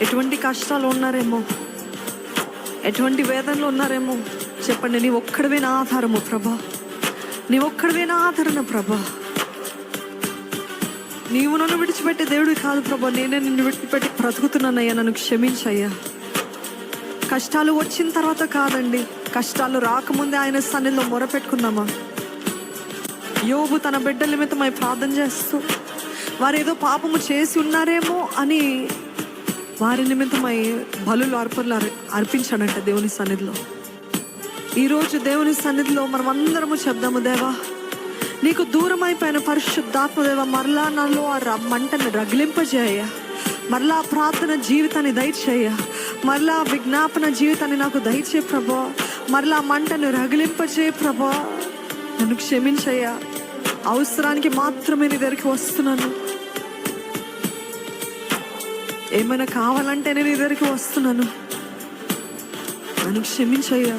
ఎటువంటి కష్టాలు ఉన్నారేమో, ఎటువంటి వేదనలు ఉన్నారేమో చెప్పండి. నీ ఒక్కడివే నా ఆధారము ప్రభా, నీ ఒక్కడివే నా ఆదరణ ప్రభా. నీవు నన్ను విడిచిపెట్టే దేవుడు కాదు ప్రభా, నేనే నిన్ను విడిచిపెట్టి బ్రతుకుతున్నానయ్యా, నన్ను క్షమించయ్యా. కష్టాలు వచ్చిన తర్వాత కాదండి, కష్టాలు రాకముందే ఆయన సన్నిధిలో మొరపెట్టుకున్నామా? యోబు తన బిడ్డల నిమిత్తమై ప్రార్థన చేస్తూ వారు ఏదో పాపము చేసి ఉన్నారేమో అని వారి నిమిత్తమై బలులు అర్పించాడంట దేవుని సన్నిధిలో. ఈరోజు దేవుని సన్నిధిలో మనం అందరము చెప్దాము, దేవా నీకు దూరం అయిపోయిన పరిశుద్ధాత్మ దేవా, మరలా నాలో ఆ మంటని రగిలింపజేయ, మరలా ప్రార్థన జీవితాన్ని దయచేయ, మరలా విజ్ఞాపన జీవితాన్ని నాకు దయచే ప్రభా, మరలా మంటను రగిలింపజేయ ప్రభా. నన్ను క్షమించయ్యా, అవసరానికి మాత్రమే నీ దగ్గరికి వస్తున్నాను. ఏమైనా కావాలంటే నేను నీ దగ్గరికి వస్తున్నాను, నన్ను క్షమించయ్యా.